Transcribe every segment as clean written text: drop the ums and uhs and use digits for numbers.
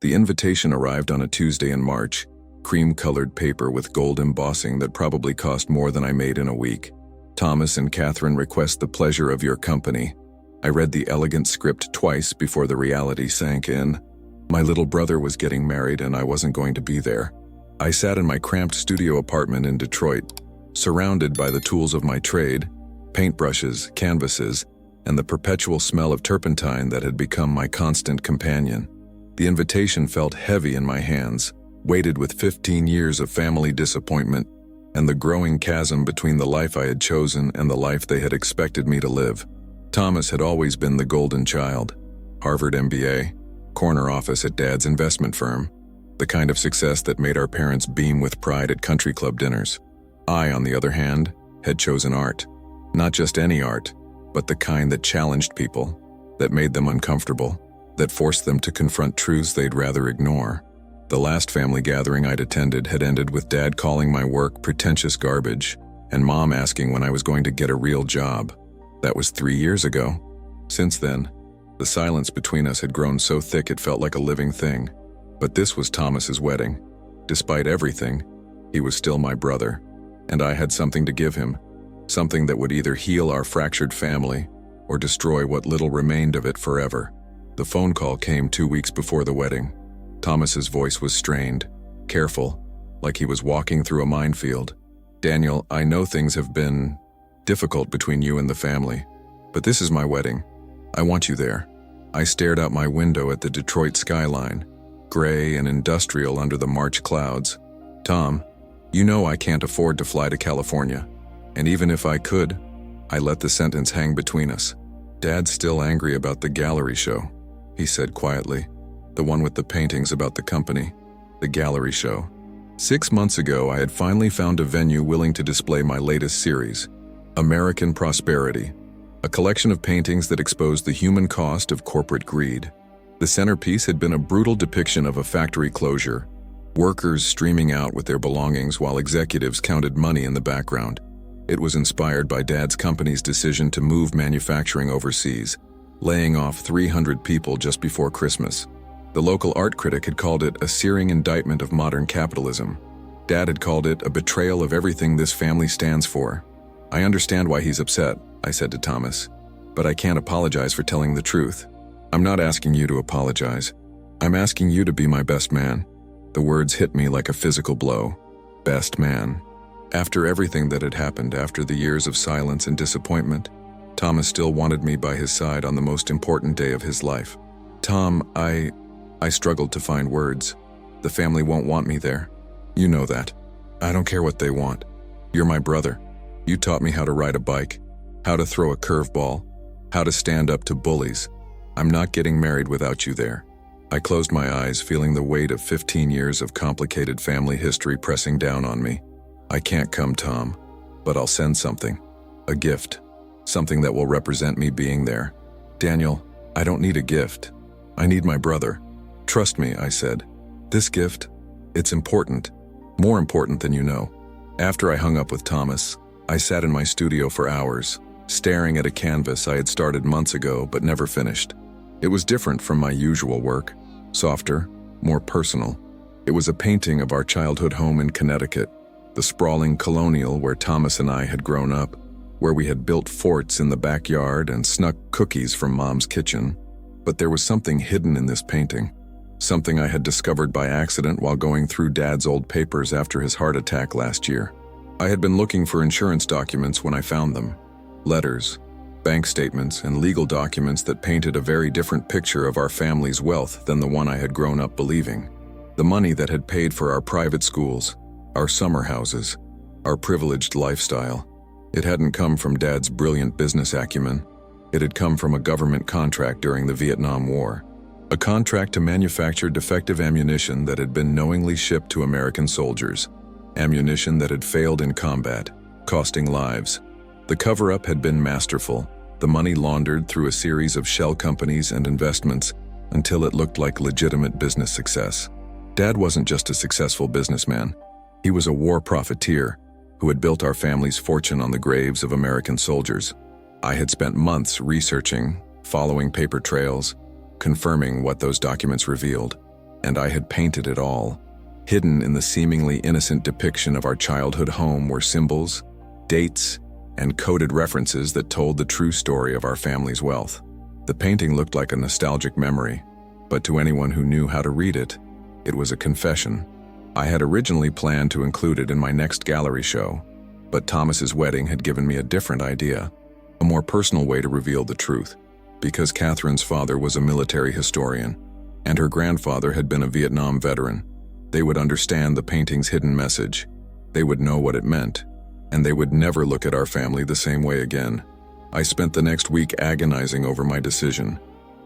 The invitation arrived on a Tuesday in March, cream-colored paper with gold embossing that probably cost more than I made in a week. Thomas and Catherine request the pleasure of your company. I read the elegant script twice before the reality sank in. My little brother was getting married and I wasn't going to be there. I sat in my cramped studio apartment in Detroit, surrounded by the tools of my trade, paintbrushes, canvases, and the perpetual smell of turpentine that had become my constant companion. The invitation felt heavy in my hands, weighted with 15 years of family disappointment and the growing chasm between the life I had chosen and the life they had expected me to live. Thomas had always been the golden child. Harvard MBA, corner office at Dad's investment firm, the kind of success that made our parents beam with pride at country club dinners. I, on the other hand, had chosen art. Not just any art, but the kind that challenged people, that made them uncomfortable, that forced them to confront truths they'd rather ignore. The last family gathering I'd attended had ended with Dad calling my work pretentious garbage and Mom asking when I was going to get a real job. That was 3 years ago. Since then, the silence between us had grown so thick it felt like a living thing. But this was Thomas's wedding. Despite everything, he was still my brother, and I had something to give him, something that would either heal our fractured family or destroy what little remained of it forever. The phone call came 2 weeks before the wedding. Thomas's voice was strained, careful, like he was walking through a minefield. Daniel, I know things have been difficult between you and the family, but this is my wedding. I want you there. I stared out my window at the Detroit skyline, gray and industrial under the March clouds. Tom, you know I can't afford to fly to California, and even if I could, I let the sentence hang between us. Dad's still angry about the gallery show, he said quietly. The one with the paintings about the company, the gallery show. 6 months ago, I had finally found a venue willing to display my latest series, American Prosperity, a collection of paintings that exposed the human cost of corporate greed. The centerpiece had been a brutal depiction of a factory closure, workers streaming out with their belongings while executives counted money in the background. It was inspired by Dad's company's decision to move manufacturing overseas, laying off 300 people just before Christmas. The local art critic had called it a searing indictment of modern capitalism. Dad had called it a betrayal of everything this family stands for. I understand why he's upset, I said to Thomas, but I can't apologize for telling the truth. I'm not asking you to apologize. I'm asking you to be my best man. The words hit me like a physical blow. Best man. After everything that had happened, after the years of silence and disappointment, Thomas still wanted me by his side on the most important day of his life. Tom, I struggled to find words. The family won't want me there. You know that. I don't care what they want. You're my brother. You taught me how to ride a bike, how to throw a curveball, how to stand up to bullies. I'm not getting married without you there. I closed my eyes, feeling the weight of 15 years of complicated family history pressing down on me. I can't come, Tom, but I'll send something. A gift. Something that will represent me being there. Daniel, I don't need a gift. I need my brother. Trust me, I said. This gift, it's important. More important than you know. After I hung up with Thomas, I sat in my studio for hours, staring at a canvas I had started months ago but never finished. It was different from my usual work, softer, more personal. It was a painting of our childhood home in Connecticut, the sprawling colonial where Thomas and I had grown up, where we had built forts in the backyard and snuck cookies from Mom's kitchen. But there was something hidden in this painting, something I had discovered by accident while going through Dad's old papers after his heart attack last year. I had been looking for insurance documents when I found them. Letters, bank statements, and legal documents that painted a very different picture of our family's wealth than the one I had grown up believing. The money that had paid for our private schools, our summer houses, our privileged lifestyle. It hadn't come from Dad's brilliant business acumen. It had come from a government contract during the Vietnam War. A contract to manufacture defective ammunition that had been knowingly shipped to American soldiers. Ammunition that had failed in combat, costing lives. The cover-up had been masterful, the money laundered through a series of shell companies and investments until it looked like legitimate business success. Dad wasn't just a successful businessman. He was a war profiteer who had built our family's fortune on the graves of American soldiers. I had spent months researching, following paper trails, confirming what those documents revealed. And I had painted it all. Hidden in the seemingly innocent depiction of our childhood home were symbols, dates, and coded references that told the true story of our family's wealth. The painting looked like a nostalgic memory, but to anyone who knew how to read it, it was a confession. I had originally planned to include it in my next gallery show, but Thomas's wedding had given me a different idea, a more personal way to reveal the truth. Because Catherine's father was a military historian, and her grandfather had been a Vietnam veteran, they would understand the painting's hidden message. They would know what it meant, and they would never look at our family the same way again. I spent the next week agonizing over my decision.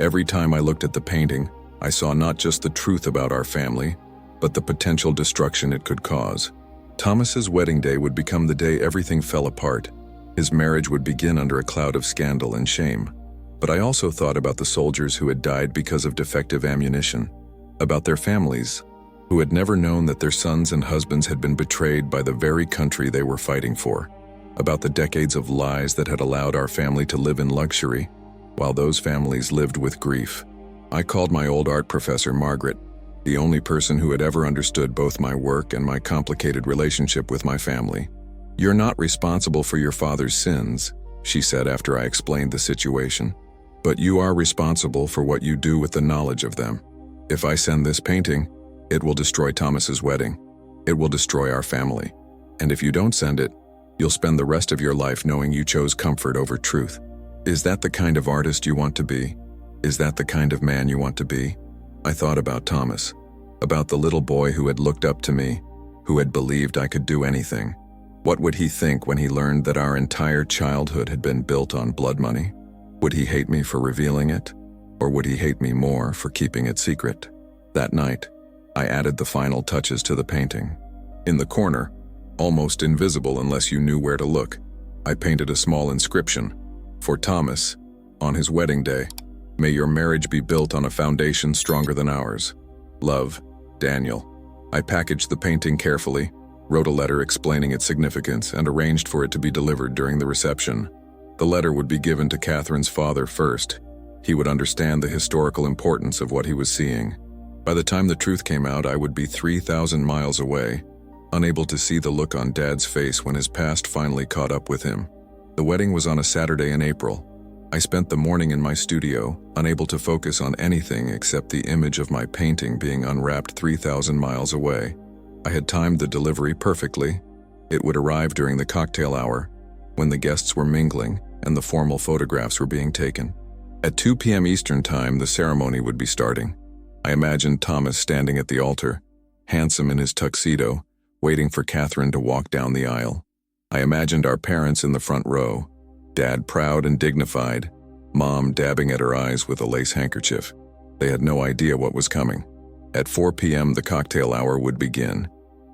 Every time I looked at the painting, I saw not just the truth about our family, but the potential destruction it could cause. Thomas's wedding day would become the day everything fell apart. His marriage would begin under a cloud of scandal and shame. But I also thought about the soldiers who had died because of defective ammunition, about their families, who had never known that their sons and husbands had been betrayed by the very country they were fighting for, about the decades of lies that had allowed our family to live in luxury, while those families lived with grief. I called my old art professor, Margaret, the only person who had ever understood both my work and my complicated relationship with my family. "You're not responsible for your father's sins," she said after I explained the situation, "but you are responsible for what you do with the knowledge of them. If I send this painting, it will destroy Thomas's wedding. It will destroy our family. And if you don't send it, you'll spend the rest of your life knowing you chose comfort over truth. Is that the kind of artist you want to be? Is that the kind of man you want to be?" I thought about Thomas, about the little boy who had looked up to me, who had believed I could do anything. What would he think when he learned that our entire childhood had been built on blood money? Would he hate me for revealing it? Or would he hate me more for keeping it secret? That night, I added the final touches to the painting. In the corner, almost invisible unless you knew where to look, I painted a small inscription. "For Thomas, on his wedding day, may your marriage be built on a foundation stronger than ours. Love, Daniel." I packaged the painting carefully, wrote a letter explaining its significance, and arranged for it to be delivered during the reception. The letter would be given to Catherine's father first. He would understand the historical importance of what he was seeing. By the time the truth came out, I would be 3,000 miles away, unable to see the look on Dad's face when his past finally caught up with him. The wedding was on a Saturday in April. I spent the morning in my studio, unable to focus on anything except the image of my painting being unwrapped 3,000 miles away. I had timed the delivery perfectly. It would arrive during the cocktail hour, when the guests were mingling and the formal photographs were being taken. At 2 p.m. Eastern Time, the ceremony would be starting. I imagined Thomas standing at the altar, handsome in his tuxedo, waiting for Catherine to walk down the aisle. I imagined our parents in the front row, Dad proud and dignified, Mom dabbing at her eyes with a lace handkerchief. They had no idea what was coming. At 4 p.m., the cocktail hour would begin.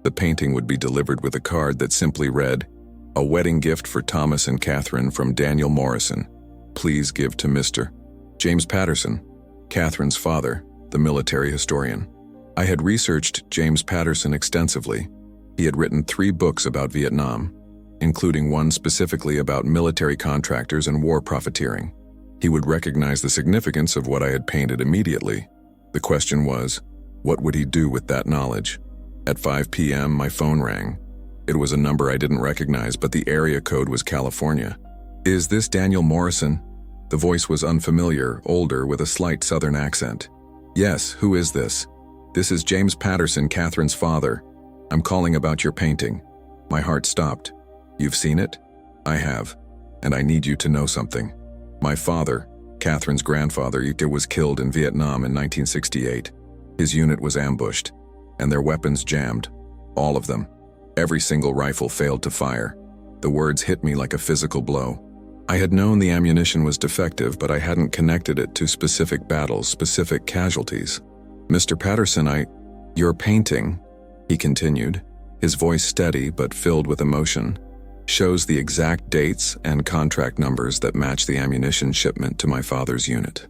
The painting would be delivered with a card that simply read, "A wedding gift for Thomas and Catherine from Daniel Morrison. Please give to Mr. James Patterson, Catherine's father, the military historian." I had researched James Patterson extensively. He had written 3 books about Vietnam, including one specifically about military contractors and war profiteering. He would recognize the significance of what I had painted immediately. The question was, what would he do with that knowledge? At 5 p.m., my phone rang. It was a number I didn't recognize, but the area code was California. "Is this Daniel Morrison?" The voice was unfamiliar, older, with a slight southern accent. "Yes, who is this?" "This is James Patterson, Catherine's father. I'm calling about your painting." My heart stopped. "You've seen it?" "I have, and I need you to know something. My father, Catherine's grandfather, was killed in Vietnam in 1968. His unit was ambushed, and their weapons jammed. All of them. Every single rifle failed to fire." The words hit me like a physical blow. I had known the ammunition was defective, but I hadn't connected it to specific battles, specific casualties. "Mr. Patterson, your painting," he continued, his voice steady but filled with emotion, "shows the exact dates and contract numbers that match the ammunition shipment to my father's unit."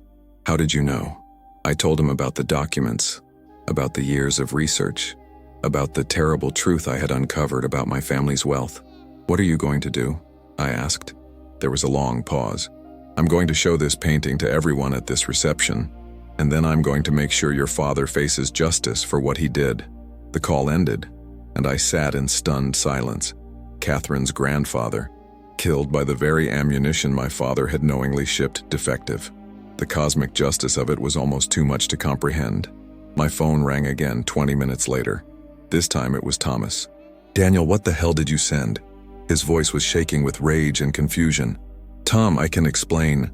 "How did you know?" I told him about the documents, about the years of research, about the terrible truth I had uncovered about my family's wealth. "What are you going to do?" I asked. There was a long pause. "I'm going to show this painting to everyone at this reception. And then I'm going to make sure your father faces justice for what he did." The call ended, and I sat in stunned silence. Catherine's grandfather, killed by the very ammunition my father had knowingly shipped defective. The cosmic justice of it was almost too much to comprehend. My phone rang again 20 minutes later. This time it was Thomas. "Daniel, what the hell did you send?" His voice was shaking with rage and confusion. "Tom, I can explain."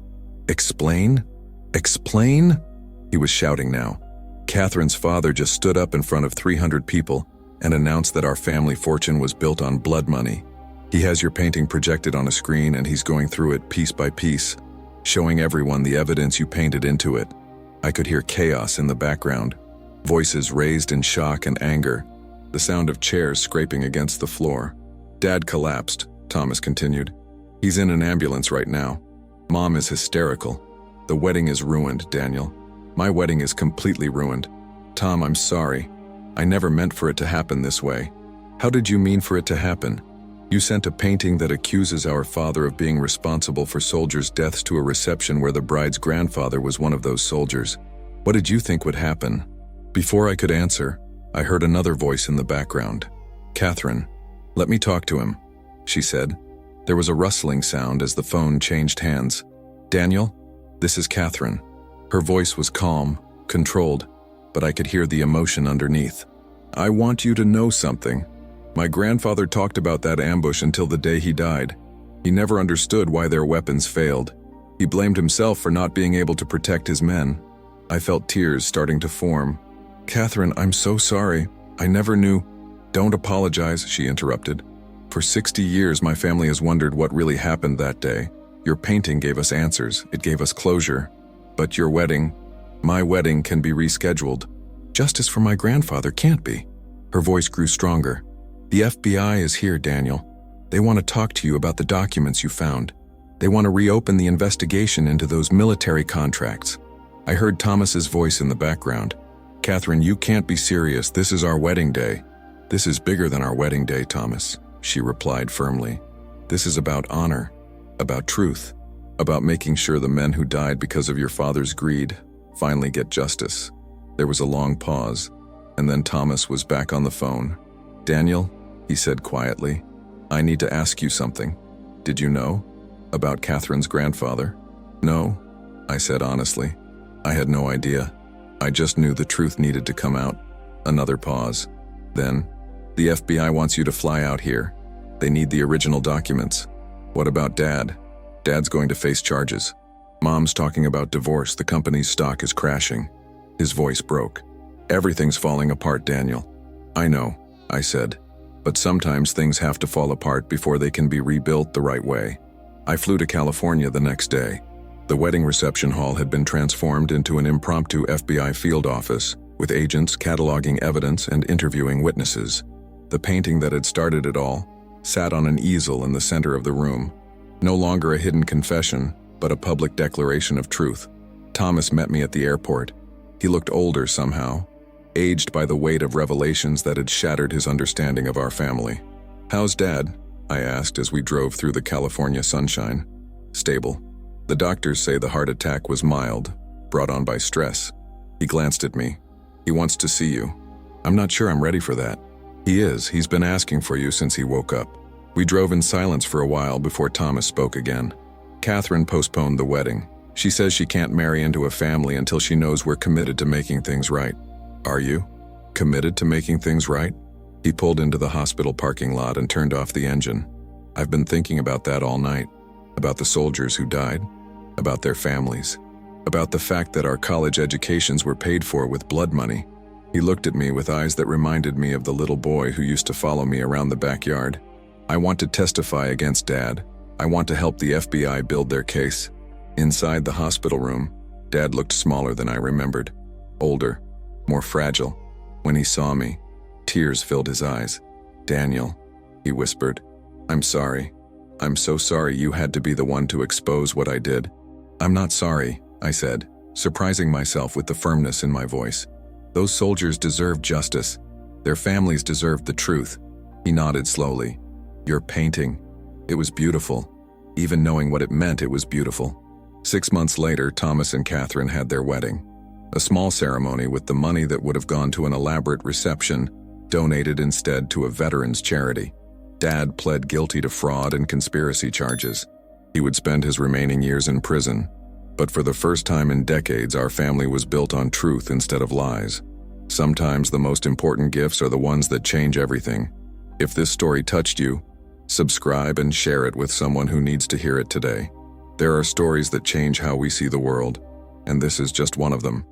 "Explain? Explain?" He was shouting now. "Catherine's father just stood up in front of 300 people and announced that our family fortune was built on blood money. He has your painting projected on a screen and he's going through it piece by piece, showing everyone the evidence you painted into it." I could hear chaos in the background, voices raised in shock and anger, the sound of chairs scraping against the floor. "Dad collapsed," Thomas continued. "He's in an ambulance right now. Mom is hysterical. The wedding is ruined, Daniel. My wedding is completely ruined. Tom, I'm sorry. I never meant for it to happen this way." "How did you mean for it to happen? You sent a painting that accuses our father of being responsible for soldiers' deaths to a reception where the bride's grandfather was one of those soldiers. What did you think would happen?" Before I could answer, I heard another voice in the background. "Catherine, let me talk to him," she said. There was a rustling sound as the phone changed hands. "Daniel, this is Catherine." Her voice was calm, controlled, but I could hear the emotion underneath. "I want you to know something. My grandfather talked about that ambush until the day he died. He never understood why their weapons failed. He blamed himself for not being able to protect his men." I felt tears starting to form. "Catherine, I'm so sorry. I never knew." "Don't apologize," she interrupted. "For 60 years my family has wondered what really happened that day. Your painting gave us answers, it gave us closure. But your wedding, my wedding, can be rescheduled. Justice for my grandfather can't be." Her voice grew stronger. "The FBI is here, Daniel. They want to talk to you about the documents you found. They want to reopen the investigation into those military contracts." I heard Thomas's voice in the background. "Catherine, you can't be serious. This is our wedding day." "This is bigger than our wedding day, Thomas," she replied firmly. "This is about honor, about truth, about making sure the men who died because of your father's greed finally get justice." There was a long pause, and then Thomas was back on the phone. "Daniel," he said quietly, "I need to ask you something. Did you know about Catherine's grandfather?" "No," I said honestly. "I had no idea. I just knew the truth needed to come out." Another pause. Then, "The FBI wants you to fly out here. They need the original documents." "What about Dad?" "Dad's going to face charges. Mom's talking about divorce. The company's stock is crashing." His voice broke. "Everything's falling apart, Daniel." "I know," I said, "but sometimes things have to fall apart before they can be rebuilt the right way." I flew to California the next day. The wedding reception hall had been transformed into an impromptu FBI field office, with agents cataloging evidence and interviewing witnesses. The painting that had started it all sat on an easel in the center of the room. No longer a hidden confession, but a public declaration of truth. Thomas met me at the airport. He looked older somehow, aged by the weight of revelations that had shattered his understanding of our family. "How's Dad?" I asked as we drove through the California sunshine. "Stable. The doctors say the heart attack was mild, brought on by stress." He glanced at me. "He wants to see you." "I'm not sure I'm ready for that." "He is. He's been asking for you since he woke up." We drove in silence for a while before Thomas spoke again. "Catherine postponed the wedding. She says she can't marry into a family until she knows we're committed to making things right." "Are you? Committed to making things right?" He pulled into the hospital parking lot and turned off the engine. "I've been thinking about that all night. About the soldiers who died. About their families. About the fact that our college educations were paid for with blood money." He looked at me with eyes that reminded me of the little boy who used to follow me around the backyard. "I want to testify against Dad. I want to help the FBI build their case." Inside the hospital room, Dad looked smaller than I remembered. Older, more fragile. When he saw me, tears filled his eyes. "Daniel," he whispered, "I'm sorry. I'm so sorry you had to be the one to expose what I did." "I'm not sorry," I said, surprising myself with the firmness in my voice. "Those soldiers deserved justice. Their families deserved the truth." He nodded slowly. "Your painting. It was beautiful. Even knowing what it meant, it was beautiful." 6 months later, Thomas and Catherine had their wedding. A small ceremony with the money that would have gone to an elaborate reception, donated instead to a veterans charity. Dad pled guilty to fraud and conspiracy charges. He would spend his remaining years in prison. But for the first time in decades, our family was built on truth instead of lies. Sometimes the most important gifts are the ones that change everything. If this story touched you, subscribe and share it with someone who needs to hear it today. There are stories that change how we see the world, and this is just one of them.